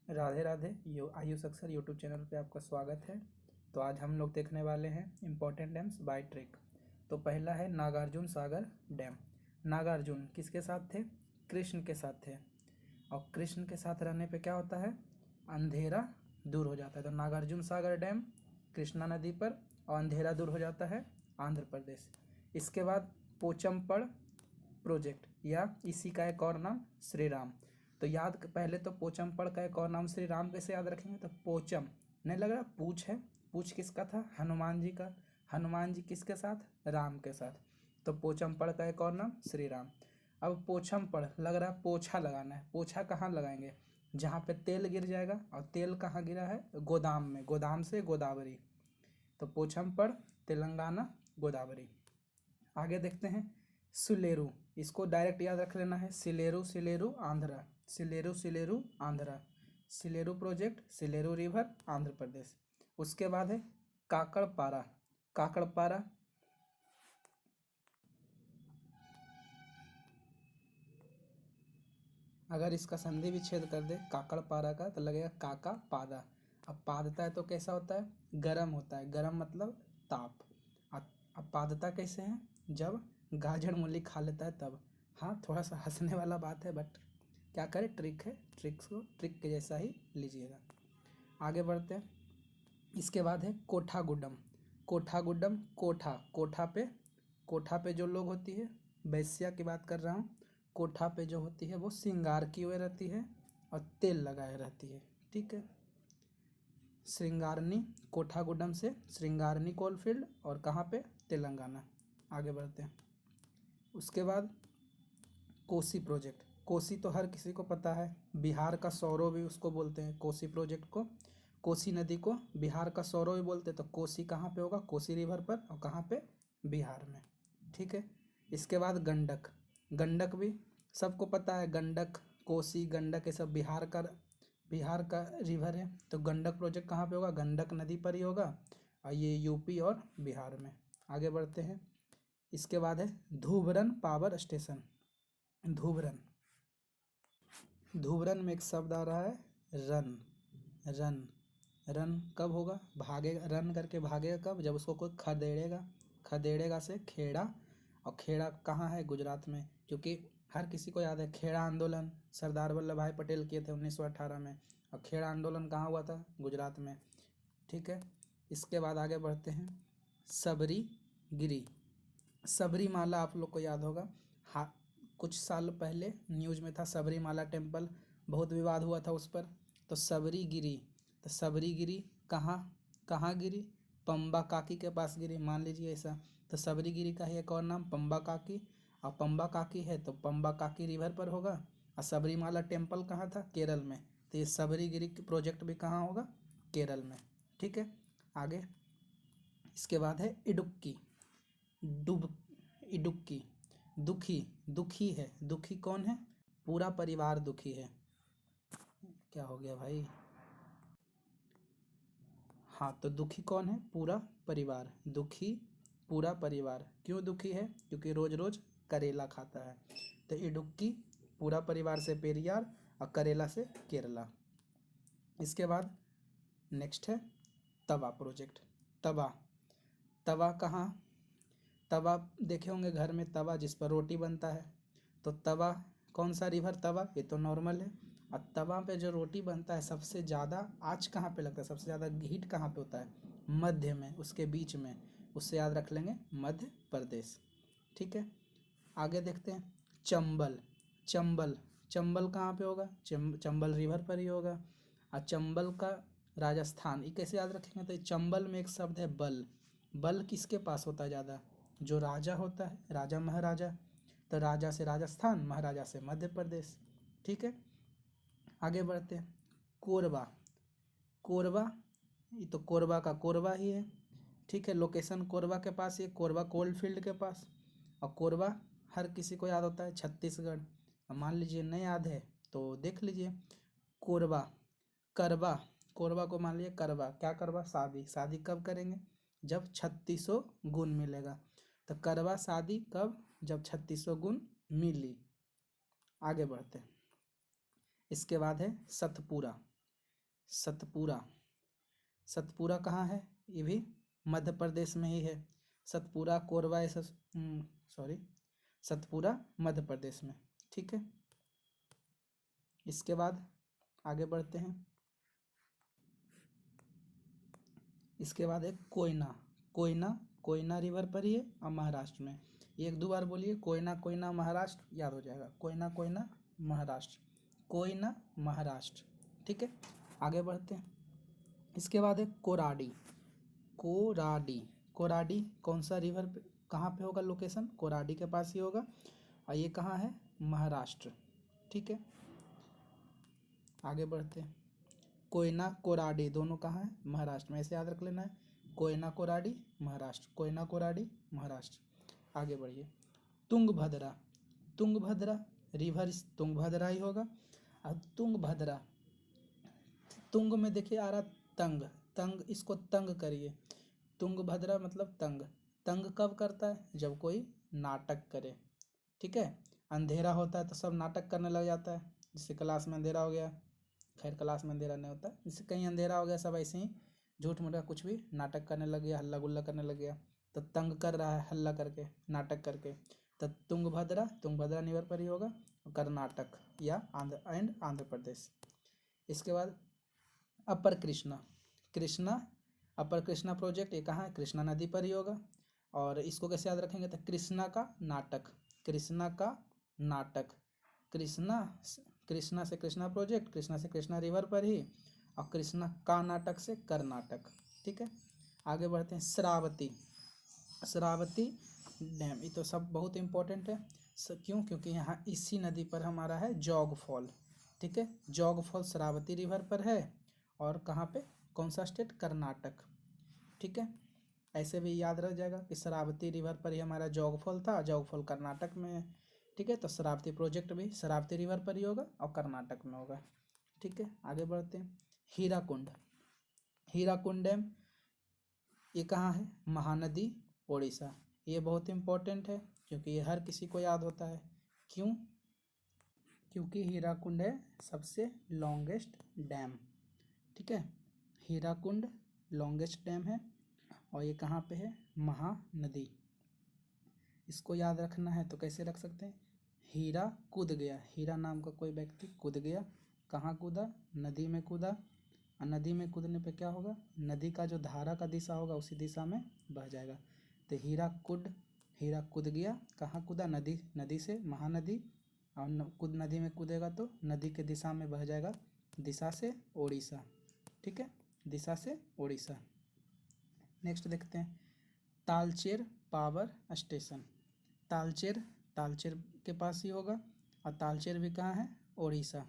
राधे राधे। आयुष अक्षर YouTube channel पे आपका स्वागत है। तो आज हम लोग देखने वाले हैं इम्पोर्टेंट डैम्स बाय ट्रिक। तो पहला है नागार्जुन सागर डैम। नागार्जुन किसके साथ थे? कृष्ण के साथ थे। और कृष्ण के साथ रहने पे क्या होता है? अंधेरा दूर हो जाता है। तो नागार्जुन सागर डैम कृष्णा नदी पर, और अंधेरा दूर हो जाता है आंध्र प्रदेश। इसके बाद पोचमपड़ प्रोजेक्ट, या इसी का एक और नाम श्री राम। तो पहले तो पोचमपड़ का एक और नाम श्री राम कैसे याद रखेंगे? तो पोचम नहीं लग रहा, पूछ है। पूछ किसका था? हनुमान जी का। हनुमान जी किसके साथ? राम के साथ। तो पोचमपड़ का एक और नाम श्री राम। अब पोचमपड़ लग रहा है पोछा लगाना है। पोछा कहाँ लगाएंगे? जहाँ पे तेल गिर जाएगा। और तेल कहाँ गिरा है? गोदाम में। गोदाम से गोदावरी। तो पोचमपड़ तेलंगाना गोदावरी। आगे देखते हैं सुलेरू। इसको डायरेक्ट याद रख लेना है, सिलेरू सिलेरू आंध्रा। सिलेरू सिलेरू आंध्रा। Sileru project, Sileru river, Andhra Pradesh. उसके बाद है काकड़पारा। काकड़पारा अगर इसका संधि विच्छेद कर दे काकड़पारा का तो लगेगा काका पादा। अब पादता है तो कैसा होता है? गरम होता है। गरम मतलब ताप। अब पादता कैसे है? जब गाजर मूली खा लेता है तब। हाँ, थोड़ा सा हंसने वाला बात है, बट क्या करें, ट्रिक है। ट्रिक्स को ट्रिक के जैसा ही लीजिएगा। आगे बढ़ते हैं। इसके बाद है कोठागुड्डम। कोठागुड्डम कोठा, कोठा पे जो लोग होती है, वैश्या की बात कर रहा हूँ। कोठा पे जो होती है वो श्रृंगार की हुए रहती है और तेल लगाए रहती है। ठीक है। श्रृंगारनी, कोठागुड्डम से श्रृंगारनी कोलफील्ड, और कहाँ पे? तेलंगाना। आगे बढ़ते हैं। उसके बाद कोसी प्रोजेक्ट। कोसी तो हर किसी को पता है, बिहार का सौरो भी उसको बोलते हैं, कोसी प्रोजेक्ट को। कोसी नदी को बिहार का सौरो भी बोलते हैं। तो कोसी कहाँ पे होगा? कोसी रिवर पर, और कहाँ पे? बिहार में। ठीक है। इसके बाद गंडक। गंडक भी सबको पता है, गंडक, कोसी, गंडक, ये सब बिहार का रिवर है। तो गंडक प्रोजेक्ट कहाँ पे होगा? गंडक नदी पर ही होगा, और ये यूपी और बिहार में। आगे बढ़ते हैं। इसके बाद है धूबरन पावर स्टेशन। धूबरन, धूबरन में एक शब्द आ रहा है रन। रन, रन कब होगा? भागेगा, रन करके भागेगा कब? जब उसको कोई खदेड़ेगा। खदेड़ेगा से खेड़ा, और खेड़ा कहाँ है? गुजरात में। क्योंकि हर किसी को याद है खेड़ा आंदोलन सरदार वल्लभ भाई पटेल किए थे 1918 में, और खेड़ा आंदोलन कहाँ हुआ था? गुजरात में। ठीक है। इसके बाद आगे बढ़ते हैं। सबरी गिरी। सबरीमाला आप लोग को याद होगा। हाँ, कुछ साल पहले न्यूज़ में था सबरीमाला टेम्पल, बहुत विवाद हुआ था उस पर। तो सबरी गिरी, तो सबरी गिरी कहाँ कहाँ गिरी? पंबा काकी के पास गिरी, मान लीजिए ऐसा। तो सबरी गिरी का ही एक और नाम पंबा काकी। और पंबा काकी है तो पंबा काकी रिवर पर होगा। और सबरीमाला टेम्पल कहाँ था? केरल में। तो ये सबरी गिरी प्रोजेक्ट भी कहाँ होगा? केरल में। ठीक है। आगे इसके बाद है इडुक्की। डुब इडुक्की, दुखी, दुखी है। दुखी कौन है? पूरा परिवार दुखी है। क्या हो गया भाई? हाँ, तो दुखी कौन है? पूरा परिवार। दुखी पूरा परिवार। क्यों दुखी है? क्योंकि रोज रोज करेला खाता है। तो इडुक्की पूरा परिवार से पेरियार, और करेला से केरला। इसके बाद नेक्स्ट है तवा प्रोजेक्ट। तवा, तवा कहाँ? तवा देखे होंगे घर में, तवा जिस पर रोटी बनता है। तो तवा कौन सा रिवर? तवा, ये तो नॉर्मल है। और तवा पे जो रोटी बनता है सबसे ज़्यादा आँच कहाँ पे लगता है? सबसे ज़्यादा हीट कहाँ पे होता है? मध्य में, उसके बीच में। उससे याद रख लेंगे मध्य प्रदेश। ठीक है। आगे देखते हैं चंबल। चंबल, चंबल कहाँ पे होगा? चंबल रिवर पर ही होगा। और चंबल का राजस्थान, ये कैसे याद रखेंगे? तो चंबल में एक शब्द है बल। बल किसके पास होता है ज़्यादा? जो राजा होता है, राजा महाराजा। तो राजा से राजस्थान, महाराजा से मध्य प्रदेश। ठीक है। आगे बढ़ते हैं। कोरबा। कोरबा, ये तो कोरबा का कोरबा ही है। ठीक है। लोकेशन कोरबा के पास, ये कोरबा कोल्ड फील्ड के पास। और कोरबा हर किसी को याद होता है छत्तीसगढ़। अब मान लीजिए नहीं याद है तो देख लीजिए। कोरबा, करबा, कोरबा को मान लीजिए करबा। क्या करबा? शादी। शादी कब करेंगे? जब 3600 गुण मिलेगा। तो करवा शादी कब? जब 3600 गुण मिली। आगे बढ़ते हैं। इसके बाद है सतपुरा। सतपुरा। सतपुरा कहाँ है? ये भी मध्य प्रदेश में ही है। सतपुरा कोरबा सॉरी, सतपुरा मध्य प्रदेश में। ठीक है, इसके बाद आगे बढ़ते हैं। इसके बाद है कोयना। कोयना, कोयना रिवर पर ही है और महाराष्ट्र में। एक दो बार बोलिए, कोयना कोयना महाराष्ट्र, याद हो जाएगा। कोयना कोयना महाराष्ट्र, कोयना महाराष्ट्र। ठीक है, आगे बढ़ते हैं। इसके बाद है कोराडी। कोराडी, कोराडी कौन सा रिवर पे, कहाँ पे होगा लोकेशन? कोराडी के पास ही होगा और ये कहाँ है? महाराष्ट्र। ठीक है, आगे बढ़ते हैं। कोयना कोराडी दोनों कहाँ है? महाराष्ट्र में। ऐसे याद रख लेना है, कोयना कोराडी महाराष्ट्र, कोयना कोराडी महाराष्ट्र। आगे बढ़िए। तुंगभद्रा, तुंगभद्रा रिवर तुंगभद्रा ही होगा। अब तुंगभद्रा, तुंग में देखिए आ रहा तंग, तंग, इसको तंग करिए। तुंगभद्रा मतलब तंग। तंग कब करता है? जब कोई नाटक करे। ठीक है, अंधेरा होता है तो सब नाटक करने लग जाता है। जैसे क्लास में अंधेरा हो गया, खैर क्लास में अंधेरा नहीं होता, जैसे कहीं अंधेरा हो गया, सब ऐसे ही झूठ मूठ का कुछ भी नाटक करने लग गया, हल्ला गुल्ला करने लग गया, तो तंग कर रहा है हल्ला करके, नाटक करके। तो तुंगभद्रा, तुंगभद्रा रिवर पर ही होगा। कर्नाटक या आंध्र प्रदेश। इसके बाद अपर कृष्णा, कृष्णा अपर कृष्णा प्रोजेक्ट, ये कहाँ है? कृष्णा नदी पर ही होगा। और इसको कैसे याद रखेंगे? तो कृष्णा का नाटक, कृष्णा का नाटक, कृष्णा, कृष्णा से कृष्णा प्रोजेक्ट, कृष्णा से कृष्णा रिवर पर ही, और कृष्णा का नाटक से कर्नाटक। ठीक है, आगे बढ़ते हैं। श्रावती, श्रावती डैम, ये तो सब बहुत इम्पोर्टेंट है। क्यों? क्योंकि यहाँ इसी नदी पर हमारा है जौग फॉल। ठीक है, जौग फॉल श्रावती रिवर पर है। और कहाँ पे? कौन सा स्टेट? कर्नाटक। ठीक है, ऐसे भी याद रह जाएगा कि श्रावती रिवर पर ही हमारा जौग फॉल था, जौग फॉल कर्नाटक में है। ठीक है, तो श्रावती प्रोजेक्ट भी श्रावती रिवर पर ही होगा और कर्नाटक में होगा। ठीक है, आगे बढ़ते हैं। हीराकुंड, हीराकुंड डैम, ये कहाँ है? महानदी, ओडिशा। ये बहुत इम्पोर्टेंट है क्योंकि ये हर किसी को याद होता है। क्यों? क्योंकि हीराकुंड है सबसे लॉन्गेस्ट डैम। ठीक है, हीराकुंड लॉन्गेस्ट डैम है और ये कहाँ पे है? महानदी। इसको याद रखना है तो कैसे रख सकते हैं? हीरा कूद गया, हीरा नाम का कोई व्यक्ति कूद गया। कहाँ कूदा? नदी में कूदा। और नदी में कूदने पे क्या होगा? नदी का जो धारा का दिशा होगा उसी दिशा में बह जाएगा। तो हीरा कूद गया, कहाँ कूदा? नदी, नदी से महानदी। और नदी में कूदेगा तो नदी के दिशा में बह जाएगा, दिशा से ओडिशा। ठीक है, दिशा से ओडिशा। नेक्स्ट देखते हैं। तालचेर पावर स्टेशन, तालचेर, तालचेर के पास ही होगा। और तालचेर भी कहाँ है? ओडिशा।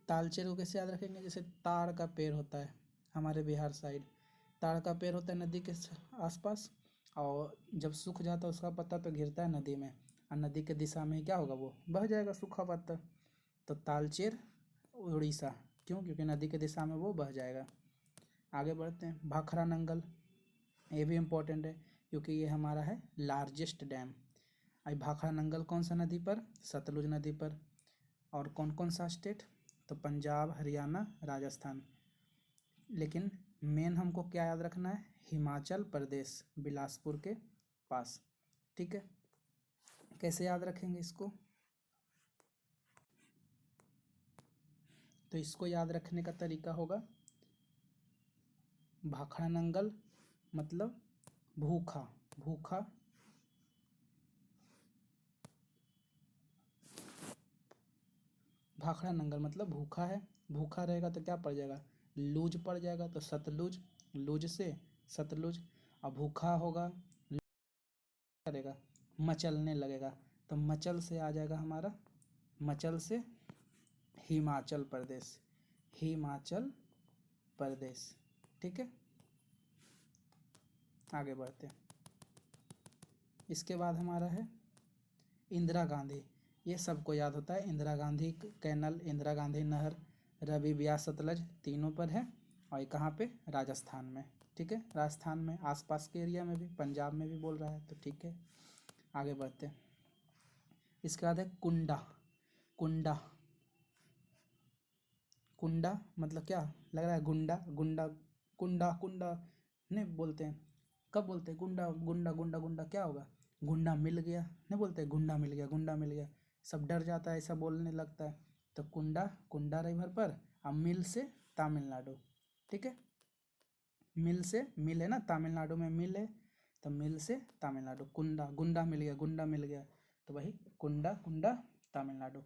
तालचेर को कैसे याद रखेंगे? जैसे ताड़ का पेड़ होता है हमारे बिहार साइड, ताड़ का पेड़ होता है नदी के आसपास, और जब सूख जाता है उसका पत्ता तो गिरता है नदी में, और नदी के दिशा में क्या होगा? वो बह जाएगा सूखा पत्ता। तो तालचेर उड़ीसा, क्यों? क्योंकि नदी के दिशा में वो बह जाएगा। आगे बढ़ते हैं। भाखरा नंगल, ये भी इम्पोर्टेंट है क्योंकि ये हमारा है लार्जेस्ट डैम। आई भाखरा नंगल कौन सा नदी पर? सतलुज नदी पर। और कौन कौन सा स्टेट? तो पंजाब, हरियाणा, राजस्थान। लेकिन मेन हमको क्या याद रखना है? हिमाचल प्रदेश, बिलासपुर के पास। ठीक है, कैसे याद रखेंगे इसको? तो इसको याद रखने का तरीका होगा, भाखड़ा नंगल मतलब भूखा, भूखा, भाखड़ा नंगल मतलब भूखा है। भूखा रहेगा तो क्या पड़ जाएगा? लूज पड़ जाएगा, तो सतलुज, लूज से सतलुज। और भूखा होगा, करेगा, मचलने लगेगा, तो मचल से आ जाएगा हमारा, मचल से हिमाचल प्रदेश, हिमाचल प्रदेश। ठीक है, आगे बढ़ते हैं। इसके बाद हमारा है इंदिरा गांधी, ये सबको याद होता है। इंदिरा गांधी कैनल, इंदिरा गांधी नहर, रवि ब्यास सतलज तीनों पर है। और ये कहाँ पे? राजस्थान में। ठीक है, राजस्थान में आसपास के एरिया में भी, पंजाब में भी बोल रहा है तो ठीक है। आगे बढ़ते हैं। इसके बाद है कुंडा, कुंडा, कुंडा मतलब क्या लग रहा है, गुंडा गुंडा, कुंडा कुंडा नहीं बोलते हैं, कब बोलते हैं गुंडा गुंडा गुंडा गुंडा, क्या होगा, गुंडा मिल गया, नहीं बोलते गुंडा मिल गया, गुंडा मिल गया, सब डर जाता है ऐसा बोलने लगता है। तो कुंडा, कुंडा रिवर पर, अब मिल से तमिलनाडु, ठीक है, मिल से, मिल है ना तमिलनाडु में मिल है, तो मिल से तमिलनाडु, कुंडा गुंडा मिल गया, गुंडा मिल गया, तो वही कुंडा कुंडा तमिलनाडु।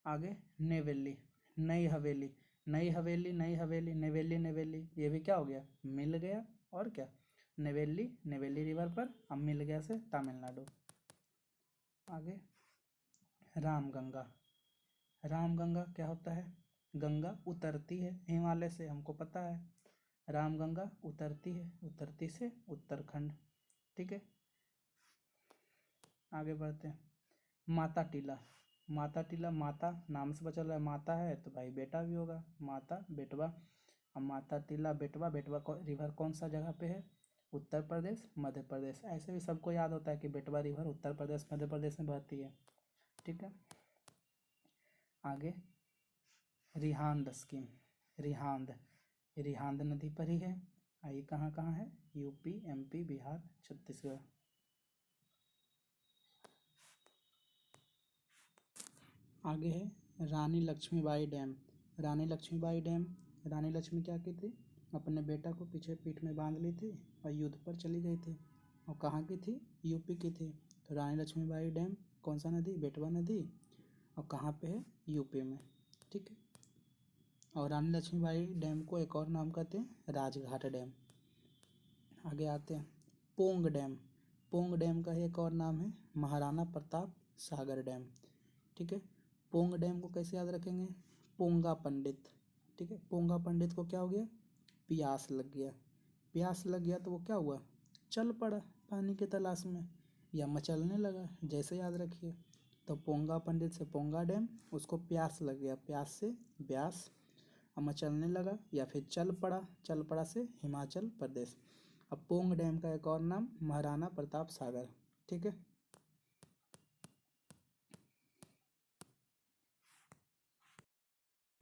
आगे नेवेली, नई हवेली, नई हवेली नई हवेली, नेवेली नेवेली, ये भी क्या हो गया, मिल गया, और क्या, नेवेली, नेवेली रिवर पर, अब मिल गया से तमिलनाडु। आगे रामगंगा, रामगंगा क्या होता है, गंगा उतरती है हिमालय से, हमको पता है, रामगंगा उतरती है, उतरती से उत्तराखंड, ठीक है। आगे बढ़ते हैं, माता टीला, माता टीला, माता नाम से पता चल रहा है माता है, तो भाई बेटा भी होगा, माता बेटवा। अब माता टीला बेटवा, बेटवा रिवर कौन सा जगह पे है, उत्तर प्रदेश मध्य प्रदेश, ऐसे भी सबको याद होता है कि बेटवा रिवर उत्तर प्रदेश मध्य प्रदेश में बहती है, ठीक है। आगे रिहांद स्कीम, रिहांद, रिहांद नदी पर ही है, ये कहाँ कहाँ है, यूपी एमपी बिहार छत्तीसगढ़। आगे है रानी लक्ष्मीबाई डैम, रानी लक्ष्मीबाई डैम, रानी लक्ष्मी क्या की थी, अपने बेटा को पीछे पीठ में बांध ली थी और युद्ध पर चली गई थी, और कहाँ की थी, यूपी की थी। तो रानी लक्ष्मीबाई डैम कौन सा नदी, बेटवा नदी, और कहाँ पे है, यूपी में, ठीक है। और रानी लक्ष्मीबाई डैम को एक और नाम कहते हैं राजघाट डैम। आगे आते हैं पोंग डैम, पोंग डैम का एक और नाम है महाराणा प्रताप सागर डैम, ठीक है। पोंग डैम को कैसे याद रखेंगे, पोंगा पंडित, ठीक है, पोंगा पंडित को क्या हो गया, प्यास लग गया, प्यास लग गया तो वो क्या हुआ, चल पड़ा पानी की तलाश में, या मचलने लगा, जैसे याद रखिए। तो पोंगा पंडित से पोंगा डैम, उसको प्यास लग गया, प्यास से ब्यास, अब मचलने लगा, या फिर चल पड़ा, चल पड़ा से हिमाचल प्रदेश। अब पोंग डैम का एक और नाम महाराणा प्रताप सागर, ठीक है।